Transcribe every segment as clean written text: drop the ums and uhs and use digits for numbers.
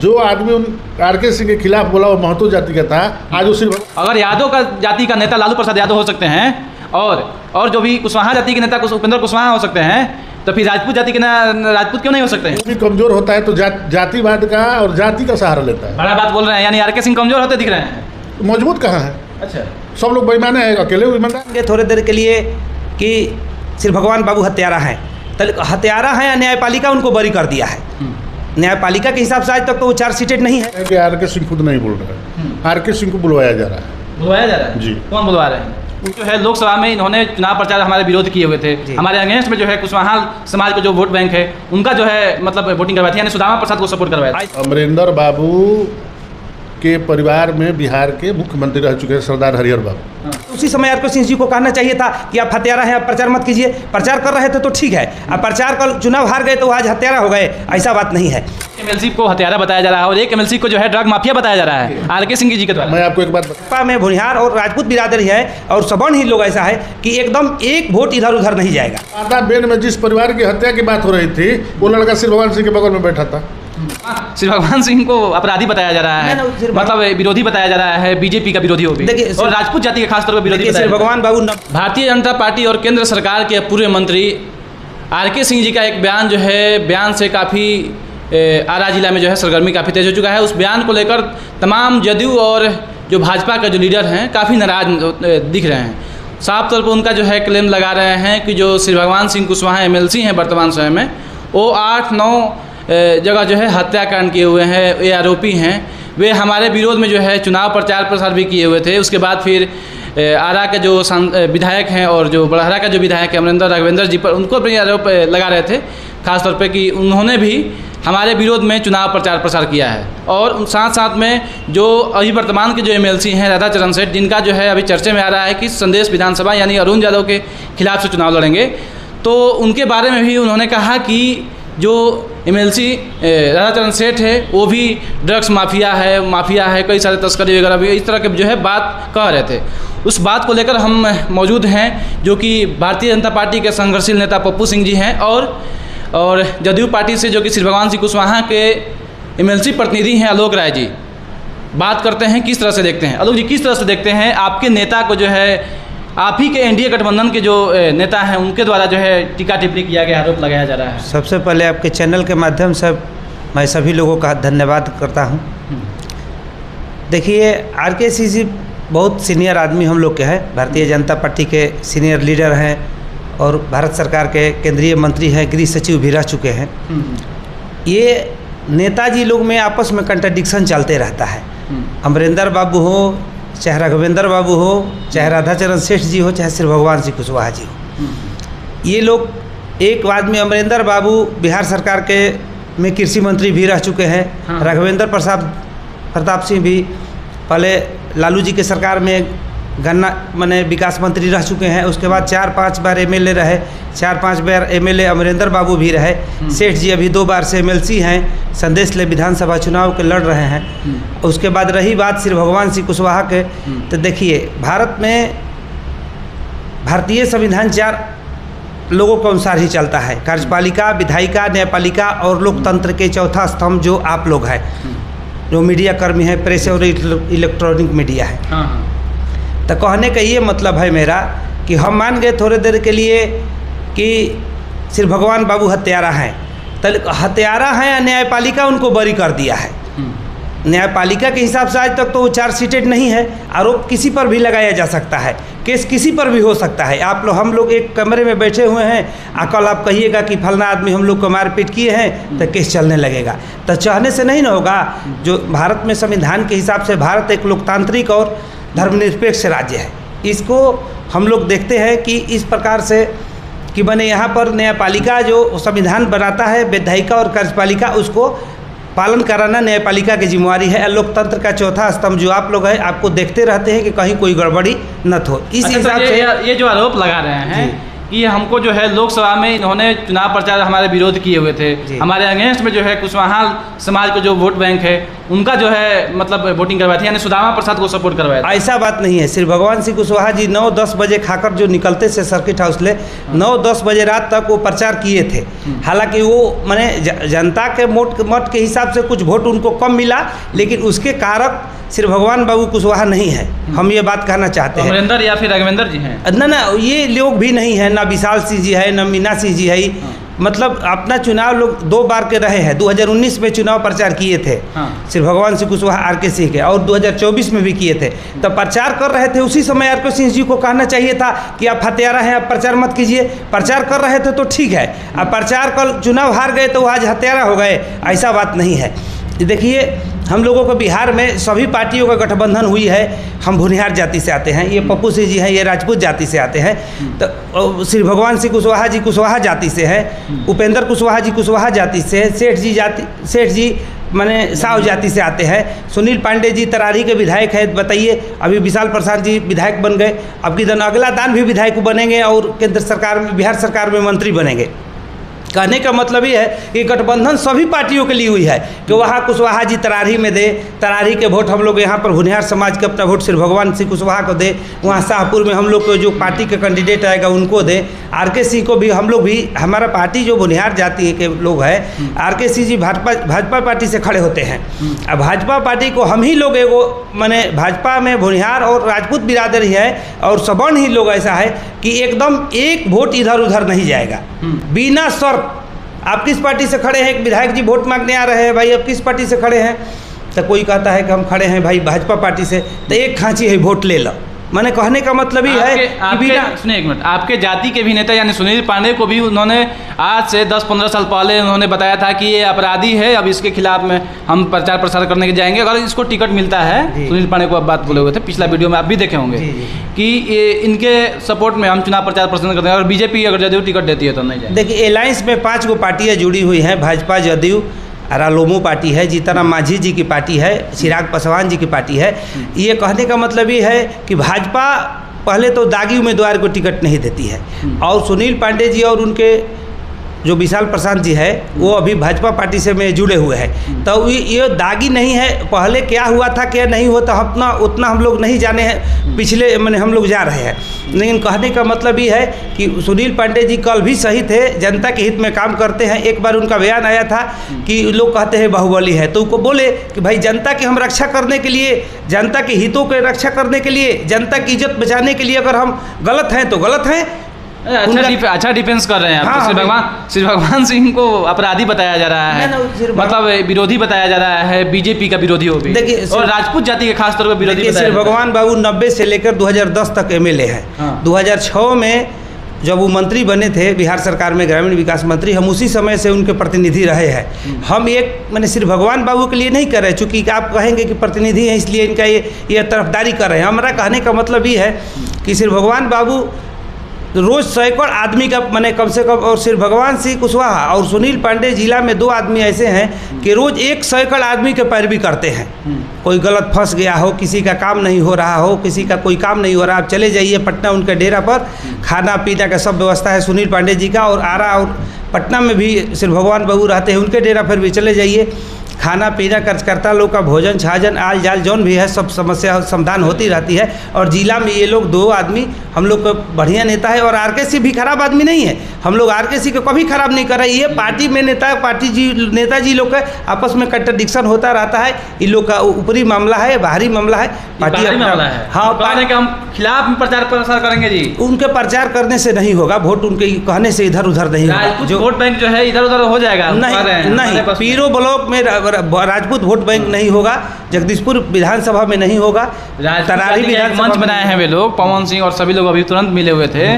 जो आदमी आरके सिंह के खिलाफ बोला वो महतो जाति का था, आज वो सिर्फ अगर यादव का जाति का नेता लालू प्रसाद यादव हो सकते हैं और जो भी कुशवाहा जाति के नेता उपेंद्र कुशवाहा हो सकते हैं, तो फिर राजपूत जाति के राजपूत क्यों नहीं हो सकते हैं? भी कमजोर होता है तो जातिवाद का और जाति का सहारा लेता है। बड़ा बात बोल रहे हैं, यानी आरके सिंह कमजोर होते दिख रहे हैं। मजबूत कहाँ है? अच्छा, सब लोग बेईमाने हैं, अकेले ईमानदार। थोड़ी देर के लिए कि श्री भगवान बाबू हत्यारा हैं, तो हत्यारा हैं या न्यायपालिका उनको बरी कर दिया है। न्यायपालिका के हिसाब से आज तक तो वो चार्जशीटेड नहीं है कि आरके सिंह खुद नहीं बोल रहे हैं, आरके सिंह को बुलवाया जा रहा है। बुलवाया जा रहा है जी। कौन बुलवा रहे हैं? जो है लोकसभा में इन्होंने चुनाव प्रचार हमारे विरोध किए हुए थे, हमारे अगेंस्ट में जो है कुशवाहा समाज का जो वोट बैंक है उनका जो है मतलब वोटिंग करवाई थी, यानी सुदामा प्रसाद को सपोर्ट करवाया था। अमरेंद्र बाबू के परिवार में बिहार के मुख्यमंत्री रह चुके हैं सरदार हरिहर बाबू। उसी समय आरके सिंह जी को कहना चाहिए था कि आप हत्यारा हैं, आप प्रचार मत कीजिए। प्रचार कर रहे थे तो ठीक है, अब प्रचार कर चुनाव हार गए तो आज हत्यारा हो गए, ऐसा बात नहीं है। एमएलसी को हत्यारा बताया जा रहा है और एक एमएलसी को जो है ड्रग माफिया बताया जा रहा है आरके सिंह जी के द्वारा। मैं आपको एक बात भाजपा में भुनिहार और राजपूत बिरादरी है और सवर्ण ही लोग ऐसा है कि एकदम एक वोट इधर उधर नहीं जाएगा। आधा बेन में जिस परिवार की हत्या की बात हो रही थी वो लड़का श्री भगवान सिंह के बगल में बैठा था। श्री भगवान सिंह को अपराधी बताया जा रहा है, मतलब विरोधी बताया जा रहा है, बीजेपी का विरोधी हो भी, और राजपूत जाति के खासतौर पर विरोधी। श्री भगवान बाबू भारतीय जनता पार्टी और केंद्र सरकार के पूर्व मंत्री आरके सिंह जी का एक बयान जो है, बयान से काफ़ी आरा जिला में जो है सरगर्मी काफ़ी तेज हो चुका है। उस बयान को लेकर तमाम जदयू और जो भाजपा के जो लीडर हैं काफ़ी नाराज दिख रहे हैं। साफ तौर पर उनका जो है क्लेम लगा रहे हैं कि जो श्री भगवान सिंह कुशवाहा एमएलसी हैं वर्तमान समय में, वो 8-9 जगह जो है हत्याकांड किए हुए हैं, ये आरोपी हैं। वे हमारे विरोध में जो है चुनाव प्रचार प्रसार भी किए हुए थे। उसके बाद फिर आरा के जो विधायक हैं और जो बड़हरा का जो विधायक है अमरेंद्र राघवेंद्र जी पर, उनको भी आरोप लगा रहे थे खासतौर पे कि उन्होंने भी हमारे विरोध में चुनाव प्रचार प्रसार किया है। और साथ साथ में जो अभी वर्तमान के जो एमएलसी हैं राधाचरण सेठ, जिनका जो है अभी चर्चे में आ रहा है कि संदेश विधानसभा यानी अरुण यादव के खिलाफ से चुनाव लड़ेंगे, तो उनके बारे में भी उन्होंने कहा कि जो एमएलसी राधाचरण सेठ है वो भी ड्रग्स माफिया है, कई सारे तस्करी वगैरह भी इस तरह के जो है बात कह रहे थे। उस बात को लेकर हम मौजूद हैं जो कि भारतीय जनता पार्टी के संघर्षशील नेता पप्पू सिंह जी हैं और जदयू पार्टी से जो कि श्री भगवान सिंह कुशवाहा के एमएलसी प्रतिनिधि हैं आलोक राय जी। बात करते हैं किस तरह से देखते हैं। आलोक जी, किस तरह से देखते हैं आपके नेता को जो है आप ही के एनडीए गठबंधन के जो नेता हैं उनके द्वारा जो है टीका टिप्पणी किया गया, आरोप लगाया जा रहा है? सबसे पहले आपके चैनल के माध्यम से मैं सभी लोगों का धन्यवाद करता हूं। देखिए, आरके सिंह जी बहुत सीनियर आदमी हम लोग के हैं, भारतीय जनता पार्टी के सीनियर लीडर हैं और भारत सरकार के केंद्रीय मंत्री हैं, गृह सचिव भी रह चुके हैं। ये नेताजी लोग में आपस में कंट्राडिक्शन चलते रहता है। अमरेंद्र बाबू हो, चाहे राघवेंद्र बाबू हो, चाहे राधाचरण सेठ जी हो, चाहे श्री भगवान सिंह कुशवाहा जी हो, ये लोग एक बाद में अमरेंद्र बाबू बिहार सरकार के में कृषि मंत्री भी रह चुके हैं। हाँ। राघवेंद्र प्रताप सिंह भी पहले लालू जी के सरकार में गन्ना माने विकास मंत्री रह चुके हैं। उसके बाद 4-5 बार एमएलए रहे, 4-5 बार एमएलए अमरेंद्र बाबू भी रहे। सेठ जी अभी 2 बार से एमएलसी हैं, संदेश ले विधानसभा चुनाव के लड़ रहे हैं। उसके बाद रही बात श्री भगवान सिंह कुशवाहा के, तो देखिए भारत में भारतीय संविधान 4 लोगों के अनुसार ही चलता है, कार्यपालिका, विधायिका, न्यायपालिका और लोकतंत्र के चौथा स्तंभ जो आप लोग हैं, जो मीडिया कर्मी हैं, प्रेस और इलेक्ट्रॉनिक मीडिया है। तो कहने का ये मतलब है मेरा कि हम मान गए थोड़ी देर के लिए कि श्री भगवान बाबू हत्यारा हैं, तो हत्यारा हैं या न्यायपालिका उनको बरी कर दिया है। न्यायपालिका के हिसाब से आज तक तो वो चार्जशीटेड नहीं है। आरोप किसी पर भी लगाया जा सकता है, केस किसी पर भी हो सकता है। हम लोग एक कमरे में बैठे हुए हैं, कल आप कहिएगा कि फलना आदमी हम लोग को मारपीट किए हैं, तो केस चलने लगेगा। तो चाहने से नहीं ना होगा। जो भारत में संविधान के हिसाब से भारत एक लोकतांत्रिक और धर्मनिरपेक्ष राज्य है, इसको हम लोग देखते हैं कि इस प्रकार से कि बने यहाँ पर न्यायपालिका जो संविधान बनाता है, विधायिका और कार्यपालिका, उसको पालन कराना न्यायपालिका की जिम्मेवारी है। लोकतंत्र का चौथा स्तंभ जो आप लोग हैं, आपको देखते रहते हैं कि कहीं कोई गड़बड़ी न हो। इस हिसाब से ये जो आरोप लगा रहे हैं कि हमको जो है लोकसभा में इन्होंने चुनाव प्रचार हमारे विरोध किए हुए थे, हमारे अगेंस्ट में जो है कुशवाहा समाज का जो वोट बैंक है उनका जो है मतलब वोटिंग करवाए थे, यानी सुदामा प्रसाद को सपोर्ट करवाया था। ऐसा बात नहीं है। श्री भगवान सिंह कुशवाहा जी 9-10 बजे खाकर जो निकलते थे सर्किट हाउस ले, 9-10 बजे रात तक वो प्रचार किए थे। हालांकि वो माने जनता के मत के हिसाब से कुछ वोट उनको कम मिला, लेकिन उसके कारक श्री भगवान बाबू कुशवाहा नहीं है, हम ये बात कहना चाहते हैं। अमरिंदर या फिर राघवेंद्र जी हैं? ना ये लोग भी नहीं है, ना विशाल सिंह जी है, ना मीना सिंह जी है। मतलब अपना चुनाव लोग 2 बार के रहे हैं। 2019 में चुनाव प्रचार किए थे श्री भगवान सिंह कुशवाहा आरके सिंह के, और 2024 में भी किए थे। तब प्रचार कर रहे थे, उसी समय आरके सिंह जी को कहना चाहिए था कि आप हत्यारा हैं, आप प्रचार मत कीजिए। प्रचार कर रहे थे तो ठीक है, अब प्रचार कल चुनाव हार गए तो आज हत्यारा हो गए, ऐसा बात नहीं है। देखिए, हम लोगों को बिहार में सभी पार्टियों का गठबंधन हुई है। हम भुनिहार जाति से आते हैं, ये पप्पू सिंह जी हैं, ये राजपूत जाति से आते हैं। तो श्री भगवान सिंह कुशवाहा जी कुशवाहा जाति से है, उपेंद्र कुशवाहा जी कुशवाहा जाति से है, सेठ जी माने साव जाति से आते हैं। सुनील पांडे जी तरारी के विधायक हैं। बताइए, अभी विशाल प्रसाद जी विधायक बन गए, अब की दिन अगला दान भी विधायक बनेंगे और केंद्र सरकार में, बिहार सरकार में मंत्री बनेंगे। कहने का मतलब ये है कि गठबंधन सभी पार्टियों के लिए हुई है कि वहाँ कुशवाहा जी तरारी में दे, तरारी के वोट हम लोग यहाँ पर भुनिहार समाज के अपना वोट श्री भगवान सिंह कुशवाहा को दे, वहाँ शाहपुर में हम लोग को जो पार्टी के कैंडिडेट आएगा उनको दे, आरके सिंह को भी हम लोग भी, हमारा पार्टी जो भुनिहार जाति के लोग हैं, आरके सिंह जी भाजपा पार्टी से खड़े होते हैं। अब भाजपा पार्टी को हम ही लोग एगो माने भाजपा में भुनिहार और राजपूत बिरादरी है और सवर्ण ही लोग ऐसा है कि एकदम एक वोट इधर उधर नहीं जाएगा बिना शर्त। आप किस पार्टी से खड़े हैं? एक विधायक जी वोट मांगने आ रहे हैं, भाई आप किस पार्टी से खड़े हैं? तो कोई कहता है कि हम खड़े हैं भाई भाजपा पार्टी से, तो एक खांची है वोट ले लो। मैंने कहने का मतलब ही है कि सुनिए एक मिनट, आपके जाति के भी नेता यानी सुनील पांडे को भी उन्होंने आज से 10-15 साल पहले उन्होंने बताया था कि ये अपराधी है, अब इसके खिलाफ में हम प्रचार प्रसार करने के जाएंगे अगर इसको टिकट मिलता है। सुनील पांडे को अब बात बोले हुए थे, पिछला वीडियो में आप भी देखे होंगे कि ये इनके सपोर्ट में हम चुनाव प्रचार प्रसार करते हैं और बीजेपी अगर जदयू टिकट देती है तो नहीं जाएंगे। देखिए, अलायंस में 5 गो पार्टियाँ जुड़ी हुई हैं, भाजपा, जदयू, रालोमो पार्टी है, जीतनराम मांझी जी की पार्टी है, चिराग पासवान जी की पार्टी है। ये कहने का मतलब ये है कि भाजपा पहले तो दागी उम्मीदवार को टिकट नहीं देती है, और सुनील पांडे जी और उनके जो विशाल प्रसाद जी है वो अभी भाजपा पार्टी से में जुड़े हुए हैं। तो ये दागी नहीं है, पहले क्या हुआ था क्या नहीं होता उतना हम लोग नहीं जाने हैं, पिछले मैंने हम लोग जा रहे हैं। लेकिन कहने का मतलब ये है कि सुनील पांडे जी कल भी सही थे, जनता के हित में काम करते हैं। एक बार उनका बयान आया था कि लोग कहते हैं बाहुबली है, तो उनको बोले कि भाई जनता की हम रक्षा करने के लिए, जनता के हितों की रक्षा करने के लिए, जनता की इज्जत बचाने के लिए अगर हम गलत हैं तो गलत हैं। अच्छा डिफेंस कर रहे हैं। हाँ, श्री भगवान सिंह को अपराधी बताया जा रहा है, मतलब विरोधी बताया जा रहा है, बीजेपी का विरोधी हो भी, और राजपूत जाति के खास तौर पर विरोधी। श्री भगवान बाबू 90 से लेकर 2010 तक एमएलए है। 2006 में जब वो मंत्री बने थे बिहार सरकार में, ग्रामीण विकास मंत्री, हम उसी समय से उनके प्रतिनिधि रहे हैं। हम एक मैंने श्री भगवान बाबू के लिए नहीं कर रहे, चूँकि आप कहेंगे कि प्रतिनिधि हैं इसलिए इनका ये तरफदारी कर रहे हैं। हमारा कहने का मतलब ये है कि श्री भगवान बाबू रोज सैकड़ आदमी का मैंने कम से कम, और श्री भगवान सिंह कुशवाहा और सुनील पांडे जिला में 2 आदमी ऐसे हैं कि रोज 1 सैकड़ आदमी के पैरवी करते हैं। कोई गलत फंस गया हो, किसी का काम नहीं हो रहा हो, किसी का कोई काम नहीं हो रहा, आप चले जाइए पटना, उनके डेरा पर खाना पीना का सब व्यवस्था है सुनील पांडे जी का, और आरा और पटना में भी श्री भगवान बाबू रहते हैं, उनके डेरा पर भी चले जाइए, खाना पीना कार्यकर्ता लोग का भोजन छाजन आल जाल जौन भी है सब समस्या समाधान होती रहती है। और जिला में ये लोग 2 आदमी हम लोग का बढ़िया नेता है, और आरके सिंह भी खराब आदमी नहीं है, हम लोग आरके सिंह को कभी खराब नहीं कर रहे। ये पार्टी में नेताजी लोग का आपस में कंट्रडिक्शन होता रहता है, इन लोग का ऊपरी मामला है, बाहरी मामला है, पार्टी मामला है। हाँ, के हम खिलाफ में प्रचार प्रसार करेंगे जी, उनके प्रचार करने से नहीं होगा, वोट उनके कहने से इधर उधर नहीं होगा, जो वोट बैंक जो है इधर उधर हो जाएगा। नहीं, पीरो ब्लॉक में राजपूत वोट बैंक नहीं होगा, जगदीशपुर विधानसभा में नहीं होगा, तरारी विधानसभा मंच बनाए हैं वे लोग, पवन सिंह और सभी लोग अभी तुरंत मिले हुए थे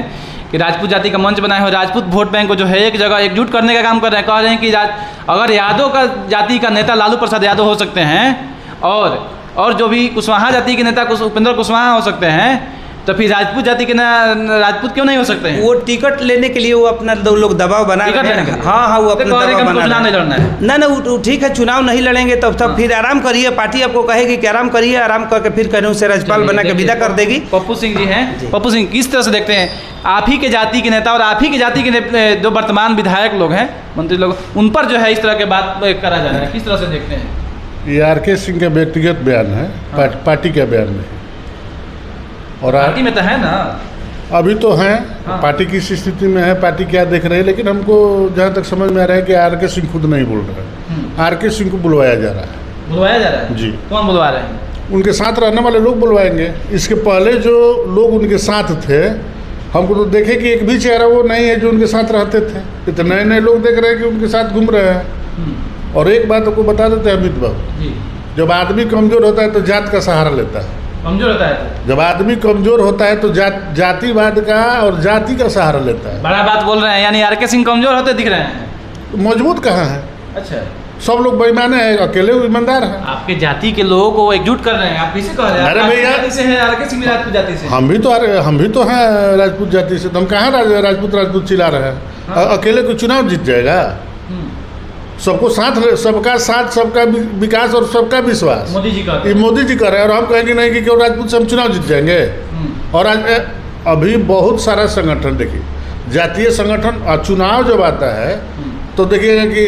कि राजपूत जाति का मंच बनाए हुए, राजपूत वोट बैंक को जो है एक जगह एकजुट करने का काम कर रहे हैं। कह रहे हैं कि अगर यादव का जाति का नेता लालू प्रसाद यादव हो सकते हैं और जो भी कुशवाहा जाति के नेता उपेंद्र कुशवाहा हो सकते हैं, तो फिर राजपूत जाति के राजपूत क्यों नहीं हो सकते हैं? वो टिकट लेने के लिए वो अपना लोग दबाव बना रहे हैं। हाँ, वो अपना दबाव बना चुनाव नहीं लड़ना है। ना, ठीक है, चुनाव नहीं लड़ेंगे तब फिर आराम करिए, पार्टी आपको कहेगी कि आराम करिए, आराम करके फिर कानून से राज्यपाल बना के विदा कर देगी। पप्पू सिंह जी हैं, पप्पू सिंह किस तरह से देखते हैं आप ही के जाति के नेता और आप ही के जाति के जो वर्तमान विधायक लोग हैं, मंत्री लोग, उन पर जो है इस तरह के बात करा जा रहा है, किस तरह से देखते हैं? ये आर.के. सिंह का व्यक्तिगत बयान है, पार्टी का बयान नहीं। और पार्टी में तो है ना, अभी तो हैं, हाँ। पार्टी किस स्थिति में है, पार्टी क्या देख रही है, लेकिन हमको जहाँ तक समझ में आ रहा है कि आर.के. सिंह खुद नहीं बोल रहे हैं, आर.के. सिंह को बुलवाया जा रहा है। बुलवाया जा रहा है जी। कौन बुलवा रहे हैं? उनके साथ रहने वाले लोग बुलवाएंगे। इसके पहले जो लोग उनके साथ थे, हमको तो देखे कि एक भी चेहरा वो नहीं है जो उनके साथ रहते थे। इतने नए नए लोग देख रहे हैं कि उनके साथ घूम रहे हैं। और एक बात आपको बता देते हैं अमित बाबू जी, जब आदमी कमज़ोर होता है तो जात का सहारा लेता है। कमजोर होता है तो जब आदमी कमज़ोर होता है तो जातिवाद का और जाति का सहारा लेता है। बड़ा बात बोल रहे हैं, यानी आर.के. सिंह कमजोर होते दिख रहे हैं। मजबूत कहाँ है? अच्छा, सब लोग बेईमान है, अकेले ईमानदार हैं। आपके जाति के लोगों को एकजुट कर रहे हैं, आप किसे कह रहे हैं? अरे आप भैया, जाति से हैं, आर.के. सिंह भी राजपूत जाति से हैं। हम भी तो हैं राजपूत जाति से, तो हम कहाँ राजपूत चिल्ला रहे हैं? हाँ। अकेले को चुनाव जीत जाएगा? सबको साथ, सबका साथ, सबका विकास और सबका विश्वास मोदी जी का ये मोदी जी कर रहे हैं। और हम कहेंगे नहीं कि केवल राजपूत से हम चुनाव जीत जाएंगे। और आज अभी बहुत सारा संगठन, देखिए जातीय संगठन, चुनाव जब आता है तो देखिएगा कि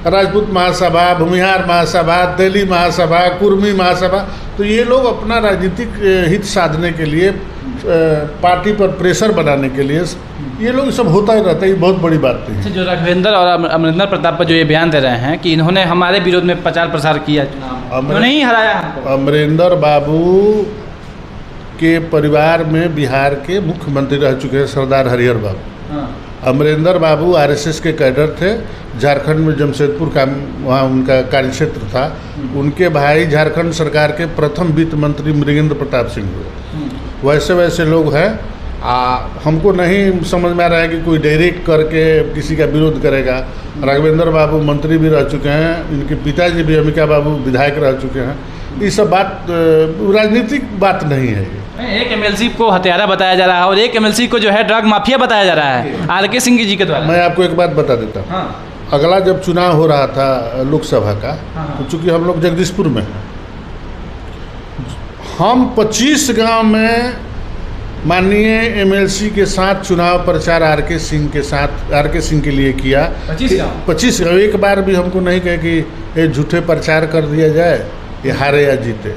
राजपूत महासभा, भूमिहार महासभा, तेली महासभा, कुर्मी महासभा, तो ये लोग अपना राजनीतिक हित साधने के लिए, पार्टी पर प्रेशर बनाने के लिए ये लोग सब होता ही रहता है। ये बहुत बड़ी बात नहीं है। जो राघवेंद्र और अमरिंदर प्रताप पर जो ये बयान दे रहे हैं कि इन्होंने हमारे विरोध में प्रचार प्रसार किया, उन्होंने ही हराया हमको। अमरिंदर बाबू के परिवार में बिहार के मुख्यमंत्री रह चुके हैं सरदार हरिहर बाबू। हाँ। अमरिंदर बाबू आरएसएस के कैडर थे। झारखंड में जमशेदपुर का वहाँ उनका कार्यक्षेत्र था। उनके भाई झारखंड सरकार के प्रथम वित्त मंत्री मृगेंद्र प्रताप सिंह हुए। वैसे वैसे लोग हैं। हमको नहीं समझ में आ रहा है कि कोई डायरेक्ट करके किसी का विरोध करेगा। राघवेंद्र बाबू मंत्री भी रह चुके हैं, इनके पिताजी भी अमिका बाबू विधायक रह चुके हैं। ये सब बात राजनीतिक बात नहीं है। ये एक एमएलसी को हत्यारा बताया जा रहा है और एक एमएलसी को जो है ड्रग माफिया बताया जा रहा है आर.के. सिंह जी के द्वारा। मैं आपको एक बात बता देता हूँ। हाँ। अगला जब चुनाव हो रहा था लोकसभा का, हाँ। तो चूँकि हम लोग जगदीशपुर में हैं, हम 25 गांव में माननीय एमएलसी के साथ चुनाव प्रचार आर.के. सिंह के साथ, आर.के. सिंह के लिए किया। 25 गाँव। एक बार भी हमको नहीं कहे कि ये झूठे प्रचार कर दिया जाए, ये हारे या जीते।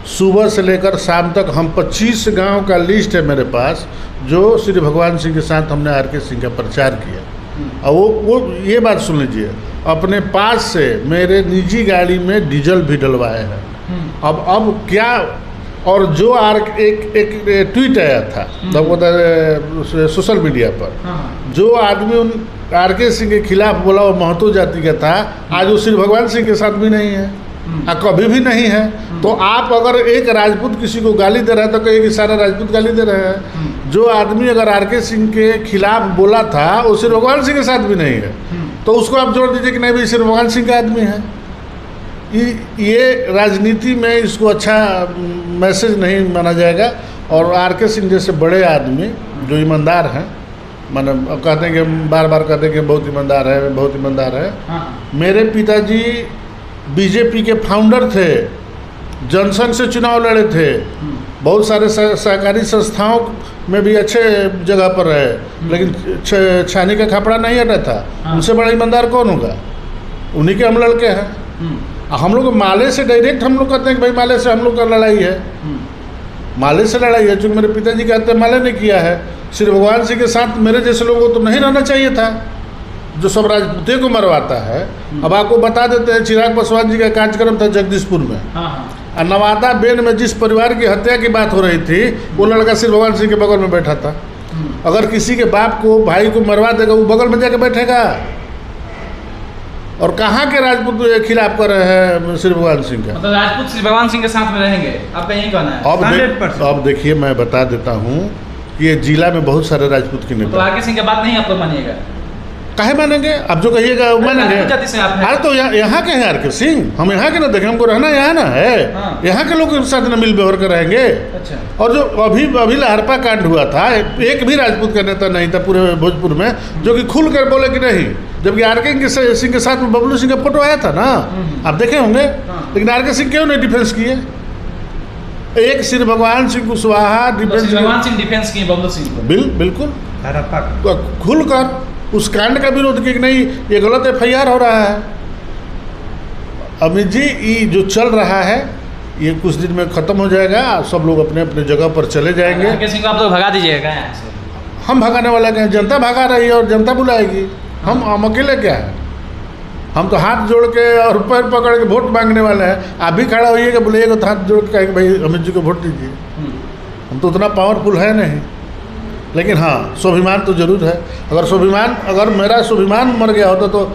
सुबह से लेकर शाम तक हम 25 गांव का लिस्ट है मेरे पास, जो श्री भगवान सिंह के साथ हमने आर.के. सिंह का प्रचार किया। और वो ये बात सुन लीजिए, अपने पास से मेरे निजी गाड़ी में डीजल भी डलवाए हैं। अब क्या, और जो एक ट्वीट आया था सोशल मीडिया पर, जो आदमी उन आर.के. सिंह के खिलाफ बोला वो महतो जाति का था, आज वो श्री भगवान सिंह के साथ भी नहीं है, कभी भी नहीं है। तो आप अगर एक राजपूत किसी को गाली दे रहा है तो कहिए कि सारा राजपूत गाली दे रहे हैं। जो आदमी अगर आर.के. सिंह के खिलाफ बोला था वो श्री भगवान सिंह के साथ भी नहीं है, तो उसको आप जोड़ दीजिए कि नहीं भाई श्री भगवान सिंह का आदमी है। ये राजनीति में इसको अच्छा मैसेज नहीं माना जाएगा। और आर.के. सिंह जैसे बड़े आदमी जो ईमानदार हैं, माने कहते हैं कि बार बार कहते हैं कि बहुत ईमानदार है, बहुत ईमानदार है। मेरे पिताजी बीजेपी के फाउंडर थे, जनसंघ से चुनाव लड़े थे, बहुत सारे सहकारी संस्थाओं में भी अच्छे जगह पर रहे, लेकिन छानी का खपड़ा नहीं हटा था। उनसे बड़ा ईमानदार कौन होगा? उन्हीं के हम लड़के हैं। हम लोग माले से डायरेक्ट हम लोग कहते हैं कि भाई माले से हम लोग का लड़ाई है, माले से लड़ाई है। चूँकि मेरे पिताजी कहते हैं माले ने किया है। श्री भगवान सिंह के साथ मेरे जैसे लोगों को तो नहीं रहना चाहिए था, जो सब राजपूते को मरवाता है। अब आपको बता देते हैं, चिराग पासवान जी का कार्यक्रम था जगदीशपुर में, और नवादा बेन में जिस परिवार की हत्या की बात हो रही थी, वो लड़का श्री भगवान सिंह के बगल में बैठा था। अगर किसी के बाप को, भाई को मरवा देगा, वो बगल में जाकर बैठेगा। और कहाँ के राजपूत खिलाफ कर रहे हैं श्री भगवान सिंह का? मतलब राजपूत श्री भगवान सिंह के साथ में रहेंगे, आपका यही कहना है? अब देखिए, मैं बता देता हूँ कि ये जिला में बहुत सारे राजपूत के नेता। तो आर.के. सिंह की बात नहीं आप लोग मानिएगा? काहे मानेंगे? आप जो कहिएगा मानेंगे। अरे तो यहाँ के हैं आर.के. सिंह, हम यहाँ के ना देखें, हमको रहना यहाँ ना है। यहाँ के लोग के साथ ना मिल व्यवहार कर रहेंगे। अच्छा। और जो अभी लहरपा कांड हुआ था, एक भी राजपूत का नेता नहीं था पूरे भोजपुर में जो कि खुल कर बोले कि नहीं, जबकि आर.के. सिंह के साथ में बबलू सिंह का फोटो आया था ना, आप देखे होंगे। लेकिन आर.के. सिंह क्यों नहीं डिफेंस किए? एक श्री भगवान सिंह कुशवाहा डिफेंस किए बबलू सिंह को। बिल्कुल खुल कर उस कांड का विरोध किया कि नहीं, ये गलत एफआईआर हो रहा है। अमित जी ये जो चल रहा है ये कुछ दिन में ख़त्म हो जाएगा, सब लोग अपने अपने जगह पर चले जाएंगे। आरके सिंह को आप लोग भगा दीजिएगा यहाँ से? हम भगाने वाला क्या है, जनता भगा रही है और जनता बुलाएगी। हम अकेले क्या है, हम तो हाथ जोड़ के और पैर पकड़ के वोट मांगने वाले हैं। आप भी खड़ा होइएगा, बोलिएगा तो हाथ जोड़ के कहेंगे भाई अमित जी को वोट दीजिए। हम तो उतना पावरफुल है नहीं, लेकिन हाँ स्वाभिमान तो जरूर है। अगर मेरा स्वाभिमान मर गया होता तो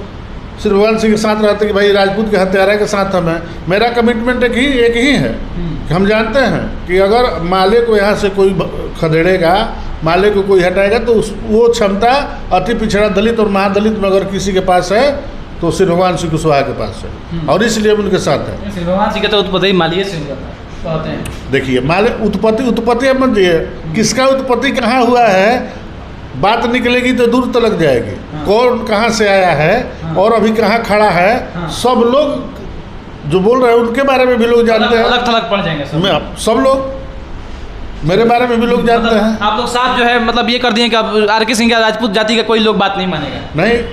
श्री भगवान सिंह के साथ रहते कि भाई राजपूत के हत्यारा के साथ हमें। मेरा कमिटमेंट एक ही है कि हम जानते हैं कि अगर माले को यहाँ से कोई खदेड़ेगा, माले को कोई हटाएगा तो वो क्षमता अति पिछड़ा दलित और महादलित में अगर किसी के पास है तो श्री भगवान सिंह कुशवाहा के पास है, और इसलिए उनके साथ है। श्री भगवान सिंह का तो उत्पत्ति मालवीय से हुआ था कहते हैं। देखिए माले उत्पत्ति अब मत दिए, किसका उत्पत्ति कहाँ हुआ है बात निकलेगी तो दूर तक जाएगी। कौन कहाँ से आया है और अभी कहाँ खड़ा है, सब लोग जो बोल रहे हैं उनके बारे में भी लोग जानते हैं। अलग थलग पड़ जाएंगे सब लोग, मेरे बारे में भी लोग जानते हैं। आप लोग साफ जो है मतलब ये कर दिए कि अब आरके सिंह का राजपूत जाति का कोई लोग बात नहीं मानेगा? नहीं,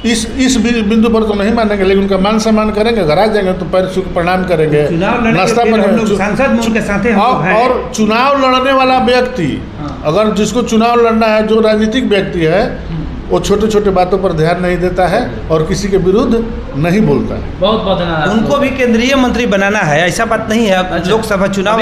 इस बिंदु पर तो नहीं मानेंगे, लेकिन उनका मान सम्मान करेंगे। घर आ जाएंगे तो पैर छू प्रणाम करेंगे, नाश्ता पर। और चुनाव लड़ने वाला व्यक्ति अगर जिसको चुनाव लड़ना है, जो राजनीतिक व्यक्ति है, वो छोटे छोटे बातों पर ध्यान नहीं देता है और किसी के विरुद्ध नहीं बोलता है। बहुत बहुत धन्यवाद। उनको भी केंद्रीय मंत्री बनाना है, ऐसा बात नहीं है। अच्छा। लोकसभा चुनाव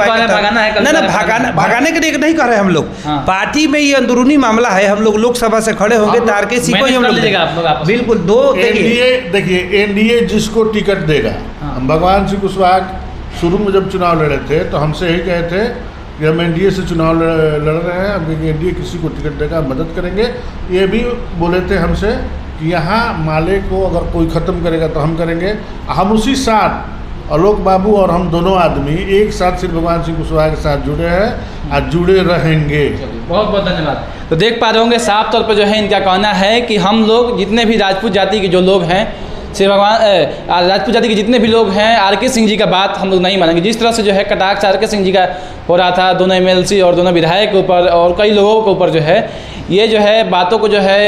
भगाने के लिए नहीं कर रहे हम लोग। पार्टी में ये अंदरूनी मामला है, हम लोग लोकसभा से खड़े होंगे तो आरके सिंह को ही हम लोग बिल्कुल दो। देखिए एनडीए जिसको टिकट देगा, हम भगवान सिंह कुशवाहा शुरू में जब चुनाव लड़े थे तो हमसे यही कहे थे कि हम एनडीए से चुनाव लड़ रहे हैं, हम एनडीए किसी को टिकट देगा मदद करेंगे। ये भी बोले थे हमसे कि यहाँ माले को अगर कोई ख़त्म करेगा तो हम करेंगे। हम उसी साथ आलोक बाबू और हम दोनों आदमी एक साथ श्री भगवान सिंह कुशवाहा के साथ जुड़े हैं और जुड़े रहेंगे। बहुत बहुत धन्यवाद। तो देख पा रहे होंगे साफ तौर पर जो है इनका कहना है कि हम लोग जितने भी राजपूत जाति के जो लोग हैं, श्री भगवान राजपूत जाति के जितने भी लोग हैं, आरके सिंह जी का बात हम लोग नहीं मानेंगे। जिस तरह से जो है कटाक्ष आरके सिंह जी का हो रहा था दोनों एमएलसी और दोनों विधायक के ऊपर और कई लोगों के ऊपर, जो है ये जो है बातों को जो है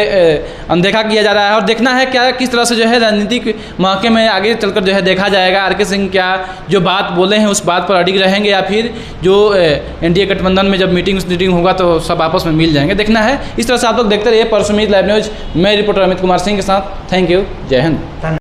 अनदेखा किया जा रहा है। और देखना है क्या किस तरह से जो है राजनीतिक मौके में आगे चलकर जो है देखा जाएगा आरके सिंह क्या जो बात बोले हैं उस बात पर अडिग रहेंगे या फिर जो एनडीए गठबंधन में जब मीटिंग होगा तो सब आपस में मिल जाएंगे। देखना है। इस तरह से आप लोग देखते रहिए परसुमीत लाइव न्यूज़। मैं रिपोर्टर अमित कुमार सिंह के साथ। Thank you. जय हिंद।